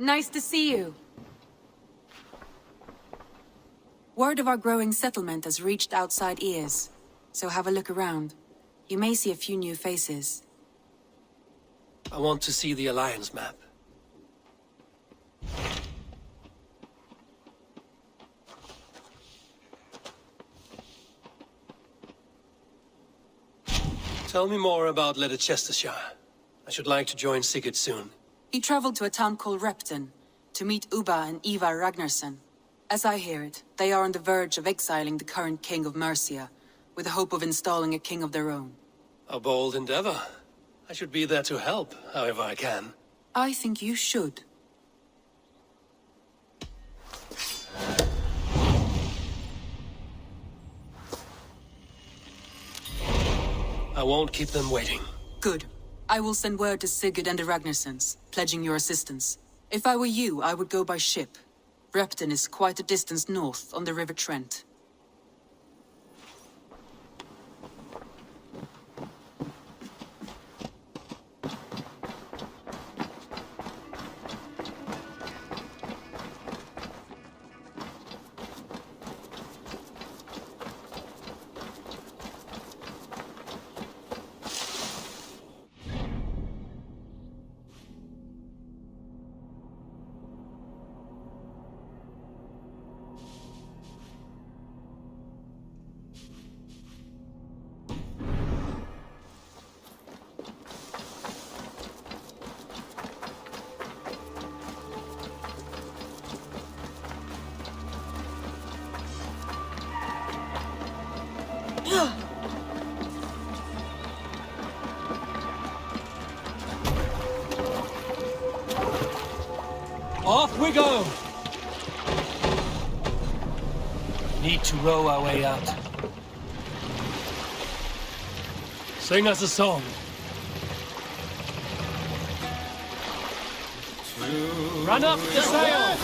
Nice to see you. Word of our growing settlement has reached outside ears, so have a look around. You may see a few new faces. I want to see the Alliance map. Tell me more about LexoSexo. I should like to join Sigurd soon. He traveled to a town called Repton to meet Ubba and Ivarr Ragnarsson. As I hear it, they are on the verge of exiling the current king of Mercia, with the hope of installing a king of their own. A bold endeavor. I should be there to help, however I can. I think you should. I won't keep them waiting. Good. I will send word to Sigurd and the Ragnarssons, pledging your assistance. If I were you, I would go by ship. Repton is quite a distance north on the River Trent. Off we go! Need to row our way out. Sing us a song. Run up the sail!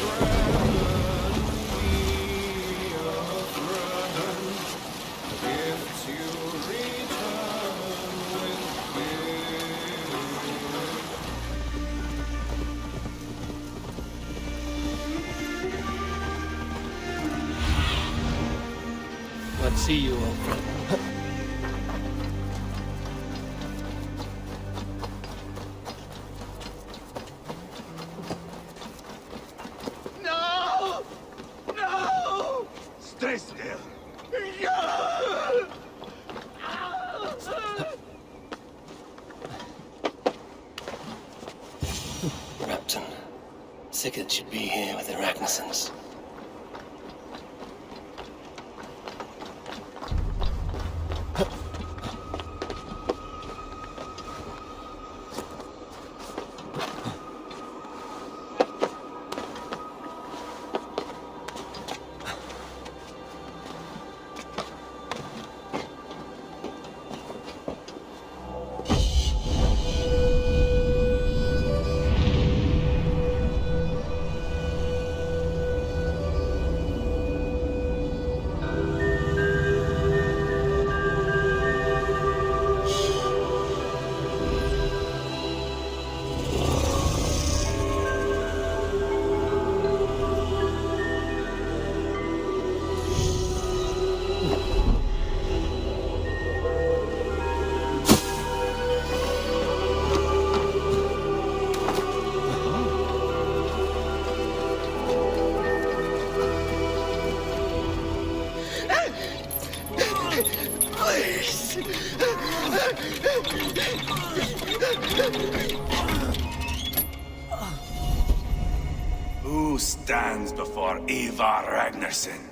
Let's see you, old friend. No! No! Stay still. No! Repton. Sigurd should be here with the Ragnarssons. Who stands before Ivarr Ragnarsson?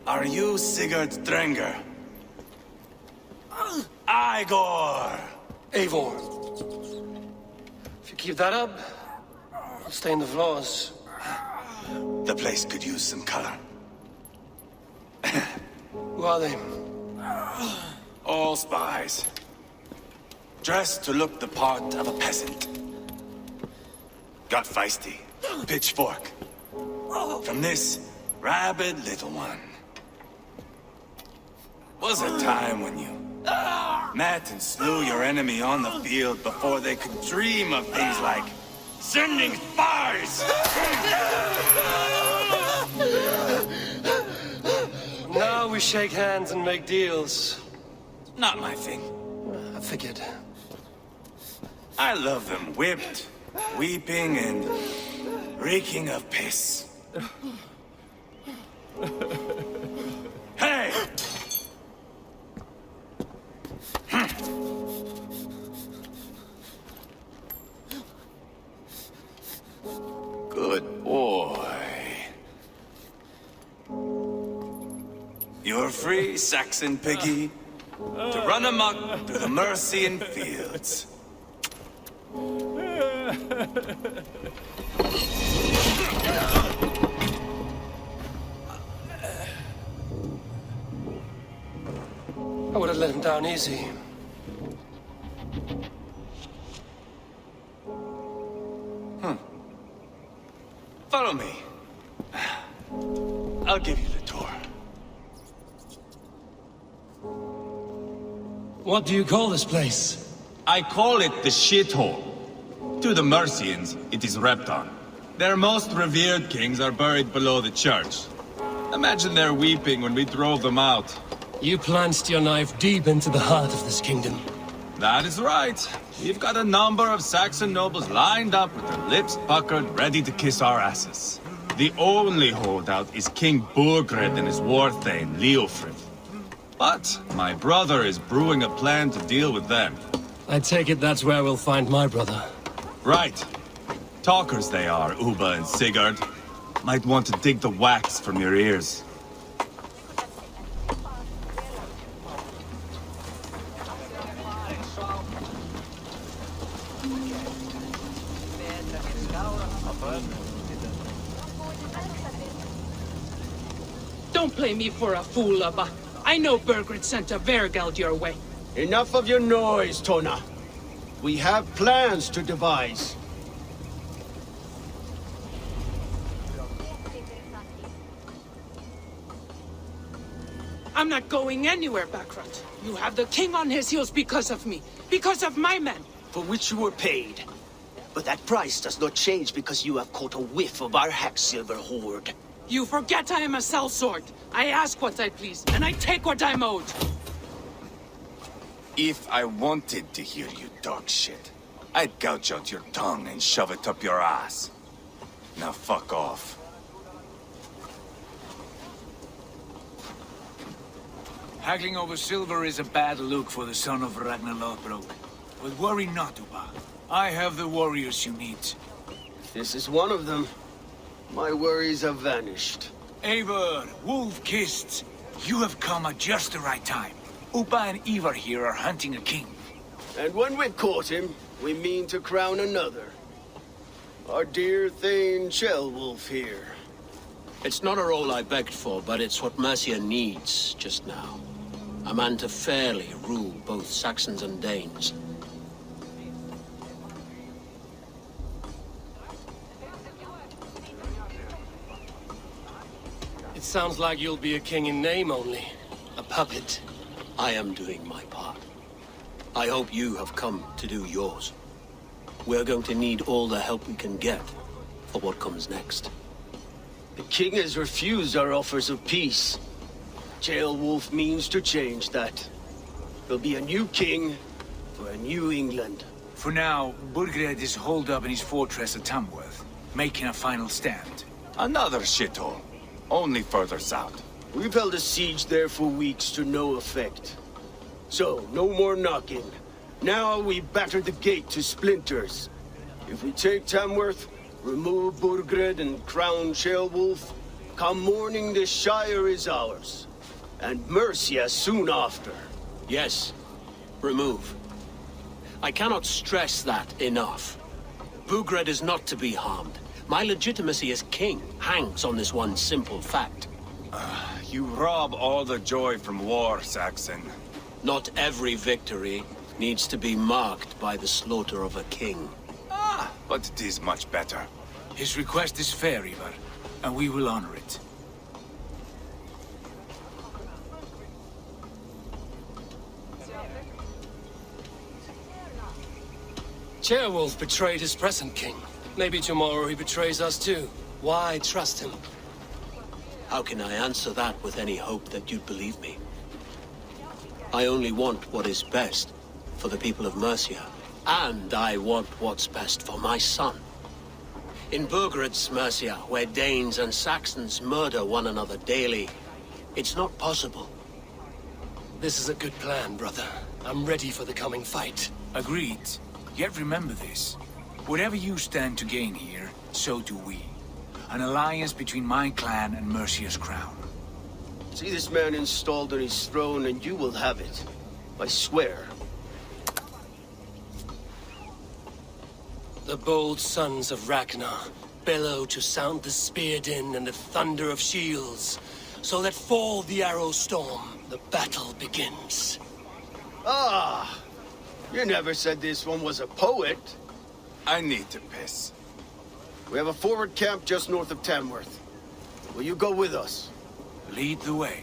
Are you Sigurd Drenger? Igor! Eivor. If you keep that up, I'll stain the floors. The place could use some color. Who are they? All spies. Dressed to look the part of a peasant. Got feisty. Pitchfork. From this rabid little one. Was a time when you met and slew your enemy on the field before they could dream of things like Sending spies! Now we shake hands and make deals. Not my thing. I figured. I love them whipped, weeping, and reeking of piss. Hey! Good boy. You're free, Saxon piggy, to run amok through the Mercian fields. I would have let him down easy. Follow me. I'll give you the tour. What do you call this place? I call it the shithole. To the Mercians, it is Repton. Their most revered kings are buried below the church. Imagine their weeping when we drove them out. You plunged your knife deep into the heart of this kingdom. That is right. We've got a number of Saxon nobles lined up with their lips puckered, ready to kiss our asses. The only holdout is King Burgred and his war thane, Leofrid. But my brother is brewing a plan to deal with them. I take it that's where we'll find my brother. Right. Talkers they are, Ubba and Sigurd. Might want to dig the wax from your ears. Don't play me for a fool, Ubba. I know Burgred sent a Vergeld your way. Enough of your noise, Tona. We have plans to devise. I'm not going anywhere, Backrot. You have the king on his heels because of me. Because of my men. For which you were paid. But that price does not change because you have caught a whiff of our Hacksilver hoard. You forget I am a sellsword. I ask what I please, and I take what I'm owed. If I wanted to hear you talk shit, I'd gouge out your tongue and shove it up your ass. Now fuck off. Haggling over silver is a bad look for the son of Ragnar Lothbrok. But worry not, Ubba. I have the warriors you need. This is one of them. My worries have vanished. Eivor, wolf-kissed, you have come at just the right time. Ubba and Ivarr here are hunting a king. And when we've caught him, we mean to crown another. Our dear Thane Shellwolf here. It's not a role I begged for, but it's what Mercia needs just now. A man to fairly rule both Saxons and Danes. It sounds like you'll be a king in name only. A puppet. I am doing my part. I hope you have come to do yours. We're going to need all the help we can get for what comes next. The king has refused our offers of peace. Jailwolf means to change that. There'll be a new king for a new England. For now, Burgred is holed up in his fortress at Tamworth, making a final stand. Another shithole. Only further south. We've held a siege there for weeks to no effect. So, no more knocking. Now we batter the gate to splinters. If we take Tamworth, remove Burgred and crown Shellwolf, come morning the Shire is ours. And Mercia soon after. Yes, remove. I cannot stress that enough. Burgred is not to be harmed. My legitimacy as king hangs on this one simple fact. You rob all the joy from war, Saxon. Not every victory needs to be marked by the slaughter of a king. But it is much better. His request is fair, Ivarr, and we will honor it. Chairwolf betrayed his present king. Maybe tomorrow he betrays us too. Why trust him? How can I answer that with any hope that you'd believe me? I only want what is best for the people of Mercia. And I want what's best for my son. In Burgred's Mercia, where Danes and Saxons murder one another daily, it's not possible. This is a good plan, brother. I'm ready for the coming fight. Agreed. Yet remember this. Whatever you stand to gain here, so do we. An alliance between my clan and Mercia's crown. See this man installed on his throne and you will have it. I swear. The bold sons of Ragnar bellow to sound the spear din and the thunder of shields, so let fall the arrow storm. The battle begins. Ah! You never said this one was a poet. I need to piss. We have a forward camp just north of Tamworth. Will you go with us? Lead the way.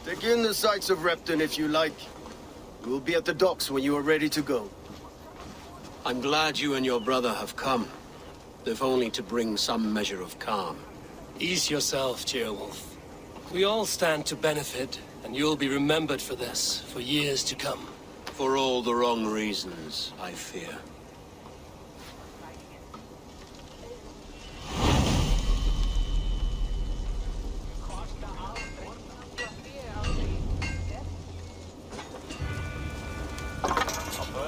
Take in the sights of Repton if you like. We'll be at the docks when you are ready to go. I'm glad you and your brother have come, if only to bring some measure of calm. Ease yourself, Ceolwulf. We all stand to benefit, and you'll be remembered for this, for years to come. For all the wrong reasons, I fear.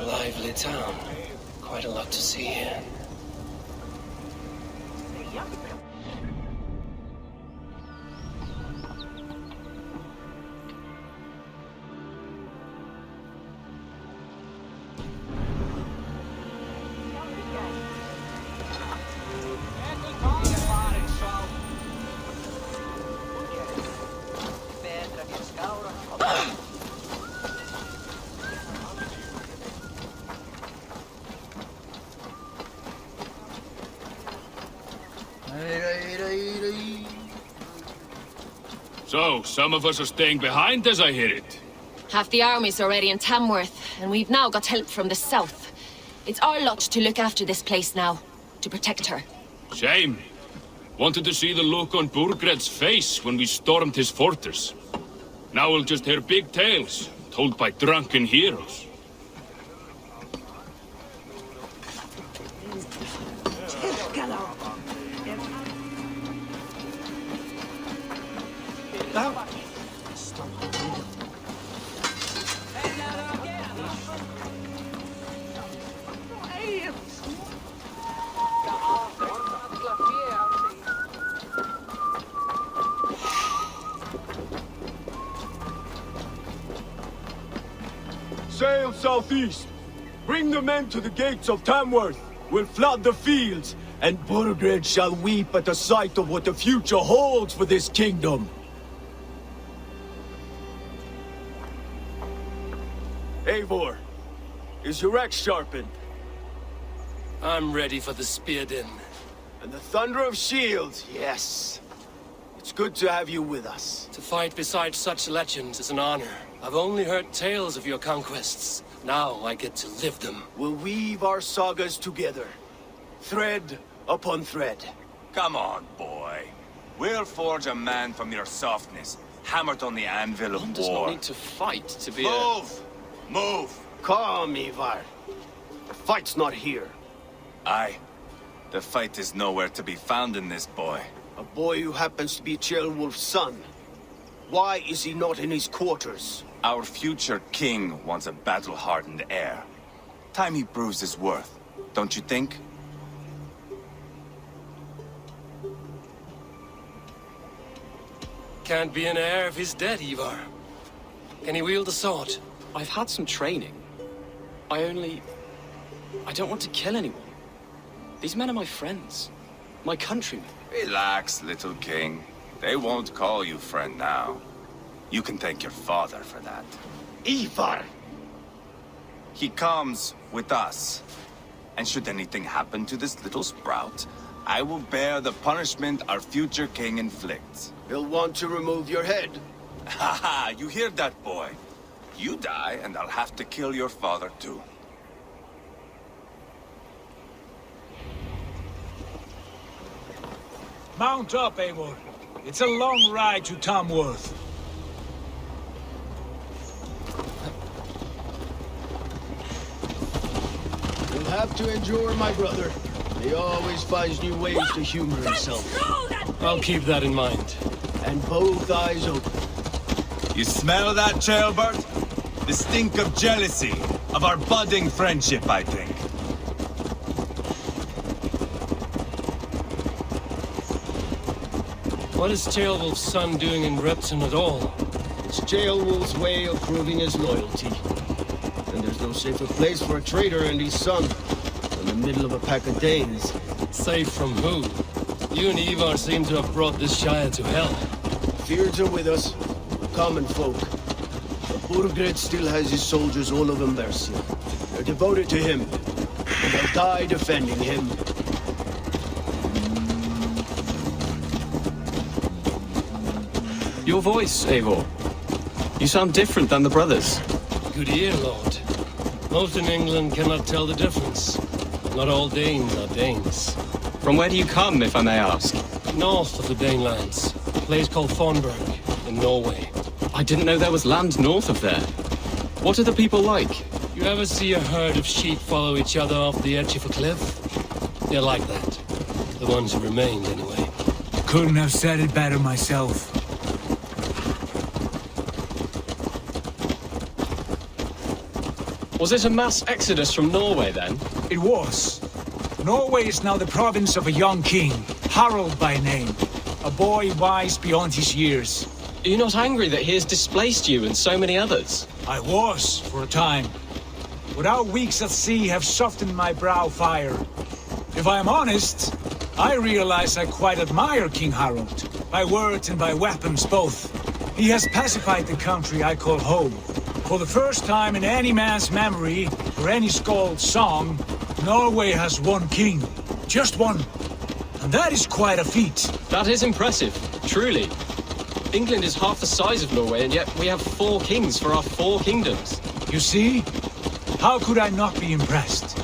Lively town. Quite a lot to see here. So, some of us are staying behind as I hear it. Half the army's already in Tamworth, and we've now got help from the south. It's our lot to look after this place now, to protect her. Shame. Wanted to see the look on Burgred's face when we stormed his fortress. Now we'll just hear big tales, told by drunken heroes. Sail southeast. Bring the men to the gates of Tamworth. We'll flood the fields, and Burgred shall weep at the sight of what the future holds for this kingdom. Eivor, is your axe sharpened? I'm ready for the spear din. And the thunder of shields, yes. It's good to have you with us. To fight beside such legends is an honor. I've only heard tales of your conquests. Now I get to live them. We'll weave our sagas together. Thread upon thread. Come on, boy. We'll forge a man from your softness, hammered on the anvil of One does war. not need to fight to be Move! Move! Calm, Ivarr. The fight's not here. Aye. The fight is nowhere to be found in this boy. A boy who happens to be Ceolwulf's son. Why is he not in his quarters? Our future king wants a battle-hardened heir. Time he proves his worth, don't you think? Can't be an heir if he's dead, Ivarr. Can he wield a sword? I've had some training. I don't want to kill anyone. These men are my friends. My countrymen. Relax, little king. They won't call you friend now. You can thank your father for that. Ivarr! He comes with us. And should anything happen to this little sprout, I will bear the punishment our future king inflicts. He'll want to remove your head. Haha, you hear that, boy? You die, and I'll have to kill your father, too. Mount up, Eivor. It's a long ride to Tamworth. You'll have to endure, my brother. He always finds new ways to humor himself. I'll keep that in mind. And both eyes open. You smell that, jailbird? The stink of jealousy, of our budding friendship, I think. What is Ceolwulf's son doing in Repton at all? It's Ceolwulf's way of proving his loyalty. And there's no safer place for a traitor and his son than the middle of a pack of Danes. Safe from who? You and Ivarr seem to have brought this Shire to hell. Fears are with us, common folk. But Burgred still has his soldiers all over Mercia. They're devoted to him, and they'll die defending him. Your voice, Eivor. You sound different than the brothers. Good ear, Lord. Most in England cannot tell the difference. Not all Danes are Danes. From where do you come, if I may ask? North of the Danelands. A place called Thornburg, in Norway. I didn't know there was land north of there. What are the people like? You ever see a herd of sheep follow each other off the edge of a cliff? They're like that. The ones who remained, anyway. Couldn't have said it better myself. Was it a mass exodus from Norway, then? It was. Norway is now the province of a young king, Harald by name. A boy wise beyond his years. Are you not angry that he has displaced you and so many others? I was, for a time. But our weeks at sea have softened my brow fire. If I am honest, I realize I quite admire King Harald. By words and by weapons, both. He has pacified the country I call home. For the first time in any man's memory, or any skald's song, Norway has one king. Just one. And that is quite a feat. That is impressive, truly. England is half the size of Norway, and yet we have 4 kings for our 4 kingdoms. You see? How could I not be impressed?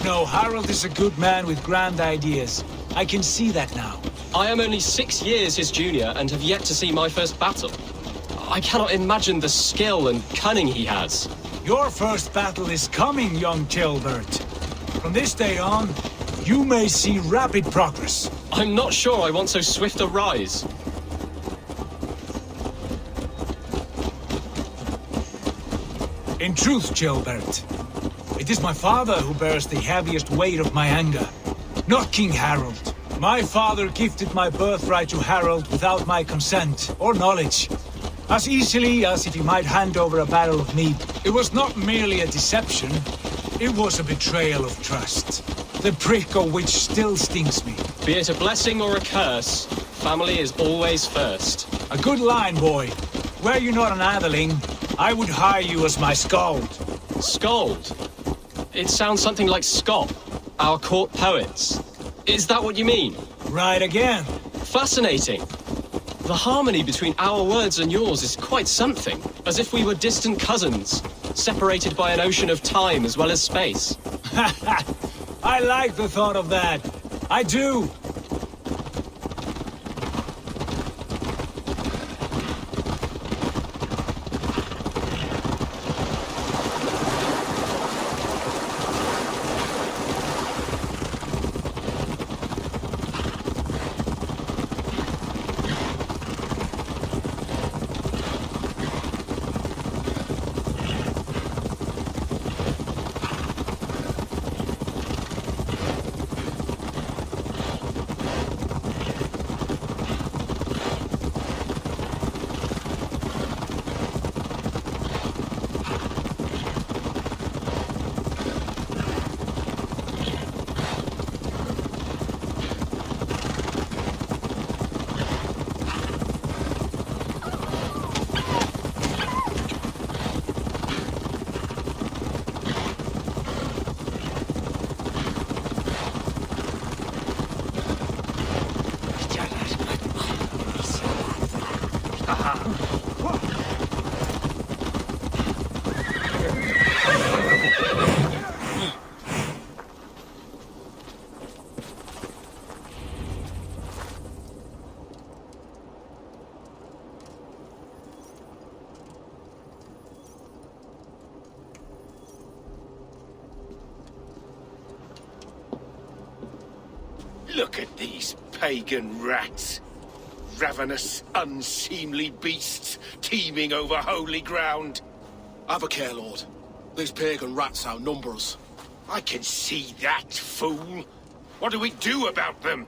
No, Harald is a good man with grand ideas. I can see that now. I am only 6 years his junior and have yet to see my first battle. I cannot imagine the skill and cunning he has. Your first battle is coming, young Gilbert. From this day on, you may see rapid progress. I'm not sure I want so swift a rise. In truth, Gilbert, it is my father who bears the heaviest weight of my anger, not King Harald. My father gifted my birthright to Harald without my consent or knowledge. As easily as if he might hand over a barrel of mead. It was not merely a deception, it was a betrayal of trust. The prick of which still stings me. Be it a blessing or a curse, family is always first. A good line, boy. Were you not an atheling, I would hire you as my skald. Skald? It sounds something like Scott, our court poets. Is that what you mean? Right again. Fascinating. The harmony between our words and yours is quite something. As if we were distant cousins, separated by an ocean of time as well as space. I like the thought of that. I do. Look at these pagan rats. Ravenous, unseemly beasts teeming over holy ground. Have a care, Lord. These pagan rats outnumber us. I can see that, fool. What do we do about them?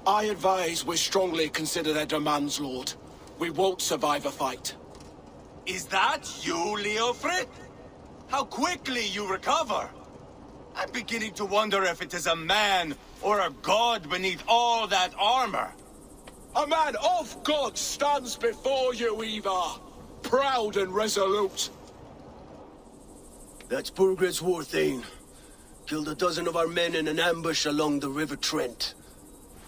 I advise we strongly consider their demands, Lord. We won't survive a fight. Is that you, Leofrid? How quickly you recover! I'm beginning to wonder if it is a man or a god beneath all that armor. A man of God stands before you, Ivarr. Proud and resolute. That's Burgred's war thane. Killed a dozen of our men in an ambush along the River Trent.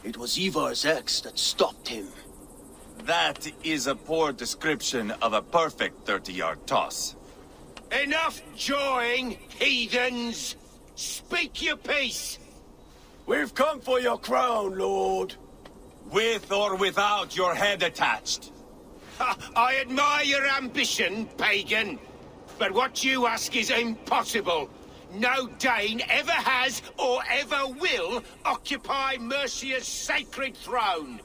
It was Ivar's axe that stopped him. That is a poor description of a perfect 30-yard toss. Enough jawing, heathens! Speak your piece! We've come for your crown, Lord. With or without your head attached. I admire your ambition, pagan. But what you ask is impossible. No Dane ever has or ever will occupy Mercia's sacred throne.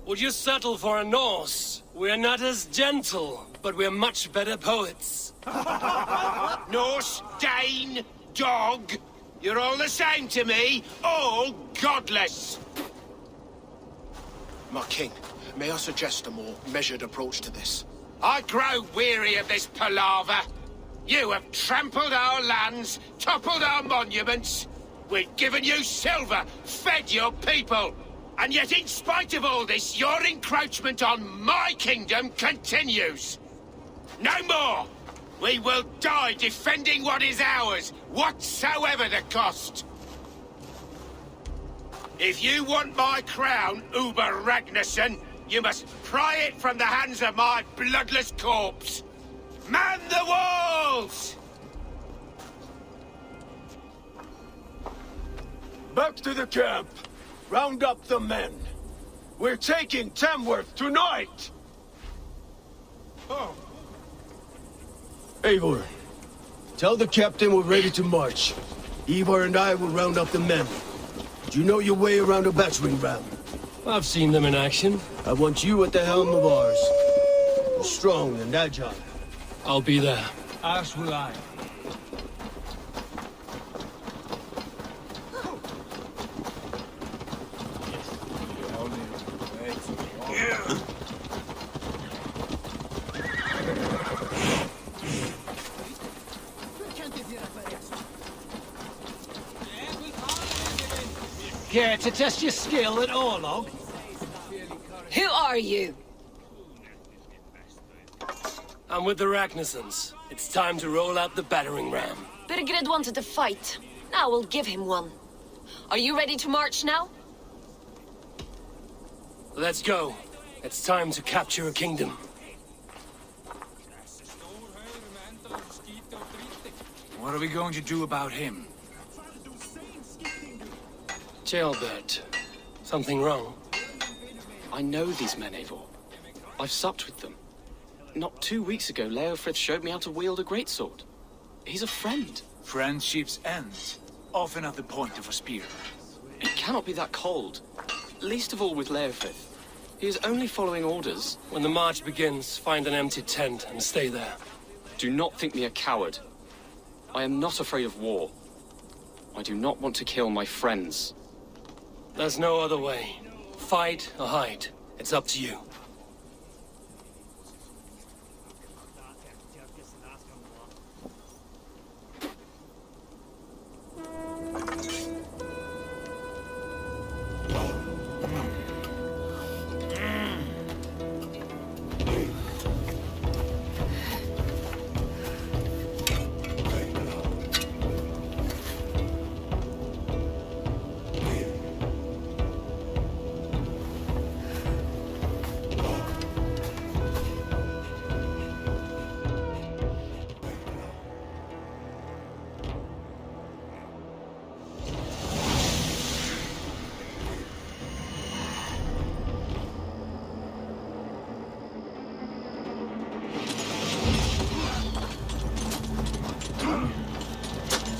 Would you settle for a Norse? We're not as gentle, but we're much better poets. Norse, Dane, dog. You're all the same to me. All godless. My king, may I suggest a more measured approach to this? I grow weary of this palaver. You have trampled our lands, toppled our monuments. We've given you silver, fed your people. And yet, in spite of all this, your encroachment on my kingdom continues. No more! We will die defending what is ours, whatsoever the cost. If you want my crown, Ubba Ragnarsson, you must pry it from the hands of my bloodless corpse. Man the walls! Back to the camp. Round up the men. We're taking Tamworth tonight! Eivor, tell the captain we're ready to march. Eivor and I will round up the men. Do you know your way around a battering ram? I've seen them in action. I want you at the helm of ours. You're strong and agile. I'll be there. As will I. Care to test your skill at Orlog? Who are you? I'm with the Ragnarssons. It's time to roll out the battering ram. Burgred wanted to fight. Now we'll give him one. Are you ready to march now? Let's go. It's time to capture a kingdom. What are we going to do about him? Jailbird. Something wrong? I know these men, Eivor. I've supped with them. Not 2 weeks ago, Leofrid showed me how to wield a greatsword. He's a friend. Friendships end, often at the point of a spear. It cannot be that cold. Least of all with Leofrid. He is only following orders. When the march begins, find an empty tent and stay there. Do not think me a coward. I am not afraid of war. I do not want to kill my friends. There's no other way. Fight or hide. It's up to you.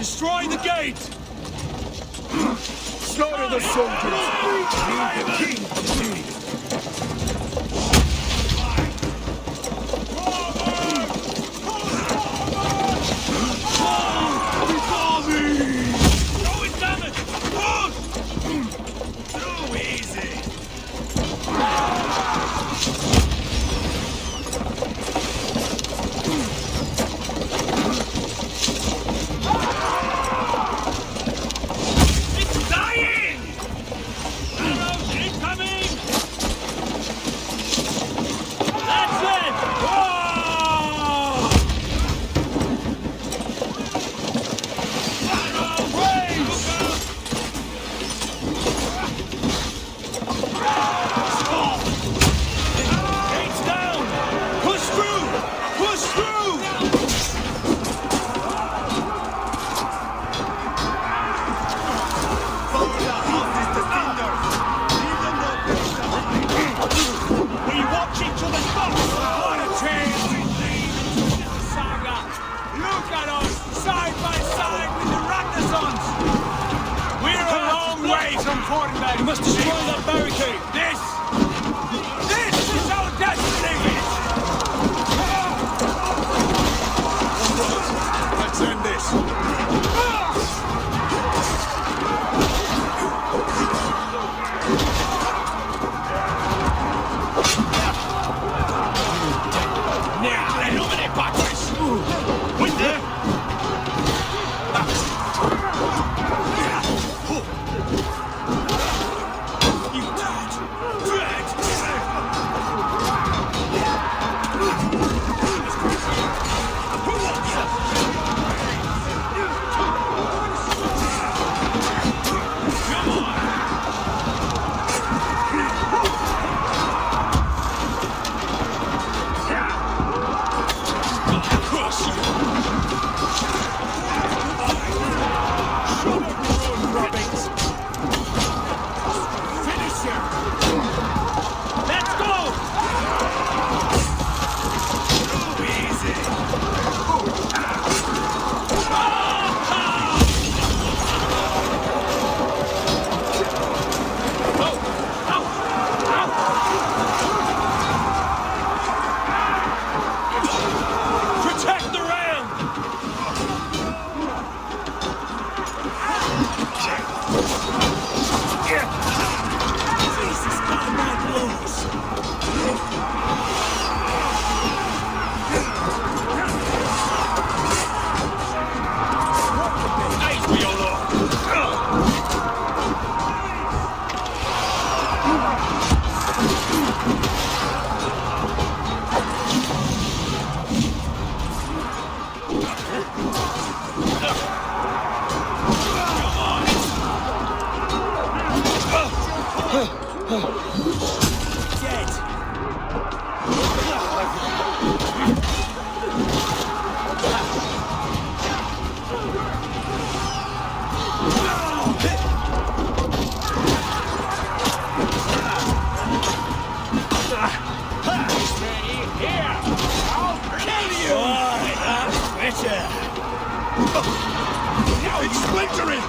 Destroy the gate! Slaughter the soldiers! Leave the king to me! Before me! Throw it, damn it! Push! Too easy! We must destroy that barricade! This is our destiny! Let's end this! Now, illuminate Patrice! With there! It's splintering!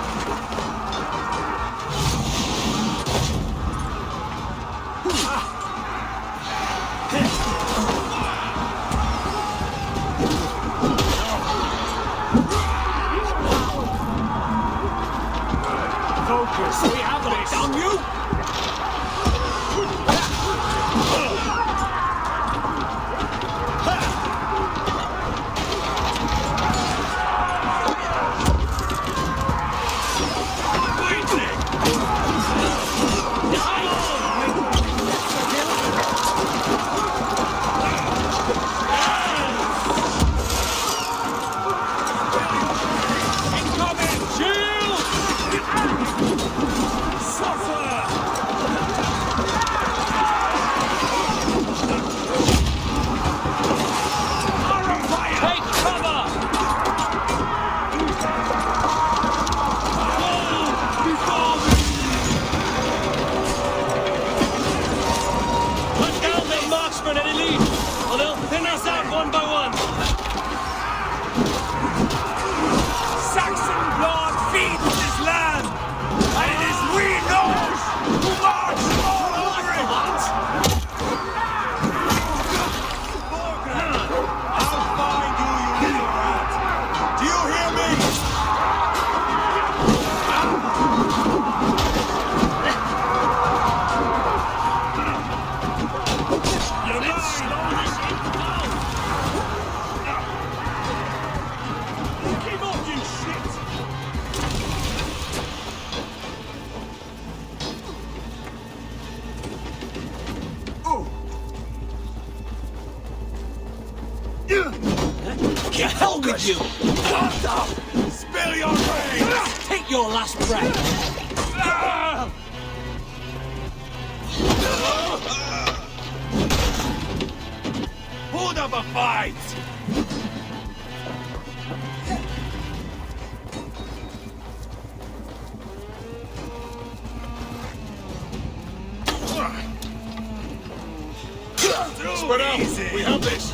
Focus! We have this! Down you! Get hell with you! Spill your brains! Take your last breath! Put up a fight! Spread out! We have this!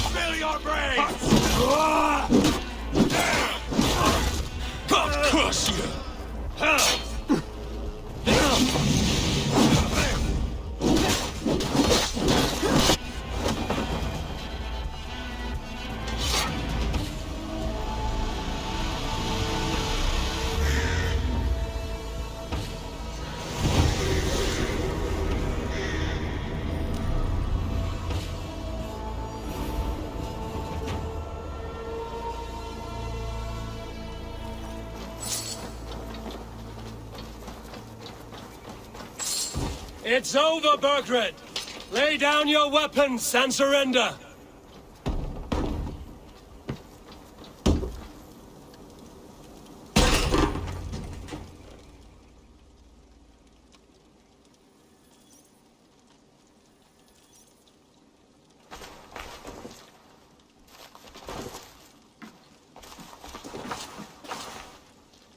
Spill your brains! God curse you! It's over, Burgred! Lay down your weapons and surrender!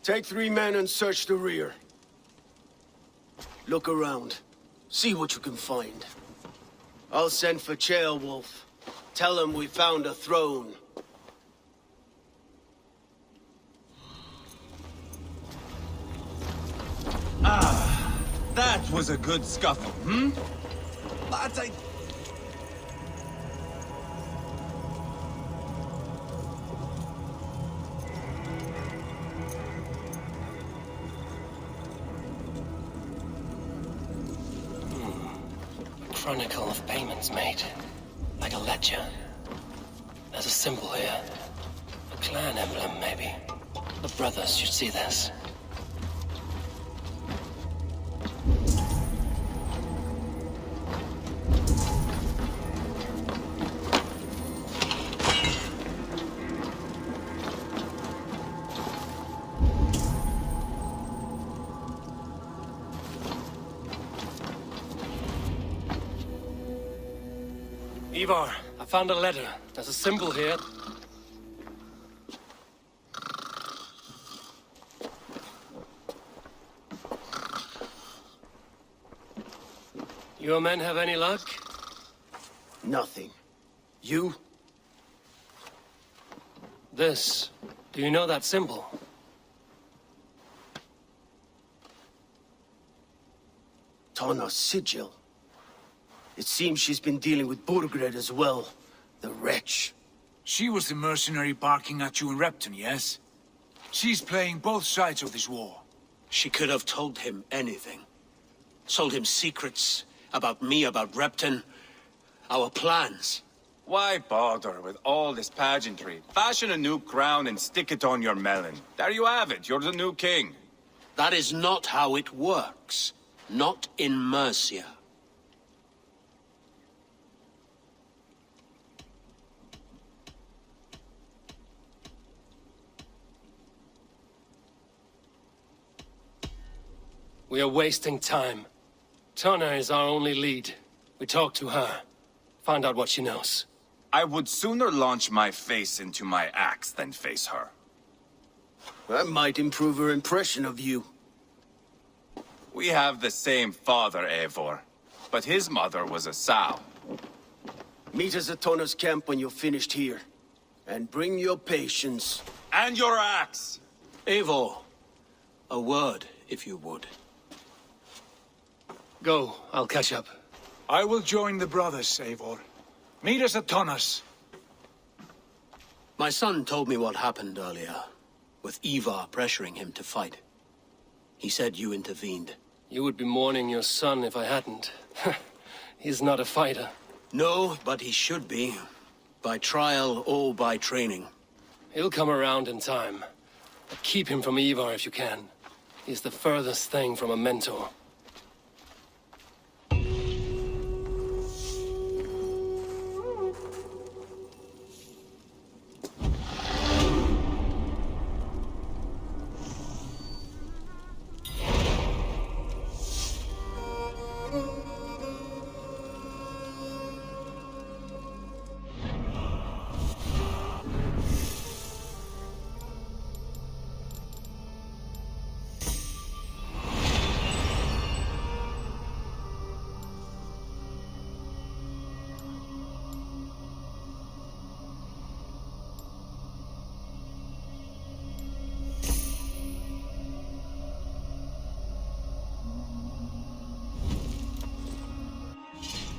Take 3 men and search the rear. Look around. See what you can find. I'll send for Ceolwulf. Tell him we found a throne. That was a good scuffle, hmm? Lads, Chronicle of payments made. Like a ledger. There's a symbol here. A clan emblem, maybe. The brothers should see this. Ivarr, I found a letter. There's a symbol here. Your men have any luck? Nothing. You? This. Do you know that symbol? Tana's sigil. It seems she's been dealing with Burgred as well. The wretch. She was the mercenary barking at you in Repton, yes? She's playing both sides of this war. She could have told him anything. Told him secrets about me, about Repton, our plans. why bother with all this pageantry? Fashion a new crown and stick it on your melon. There you have it, you're the new king. That is not how it works. Not in Mercia. We are wasting time. Tana is our only lead. We talk to her. Find out what she knows. I would sooner launch my face into my axe than face her. That might improve her impression of you. We have the same father, Eivor. But his mother was a sow. Meet us at Tana's camp when you're finished here. And bring your patience. And your axe! Eivor, a word, if you would. Go, I'll catch up. I will join the brothers, Eivor. Meet us at Tana's. My son told me what happened earlier, with Ivarr pressuring him to fight. He said you intervened. You would be mourning your son if I hadn't. He's not a fighter. No, but he should be. By trial or by training. He'll come around in time. But keep him from Ivarr if you can. He's the furthest thing from a mentor.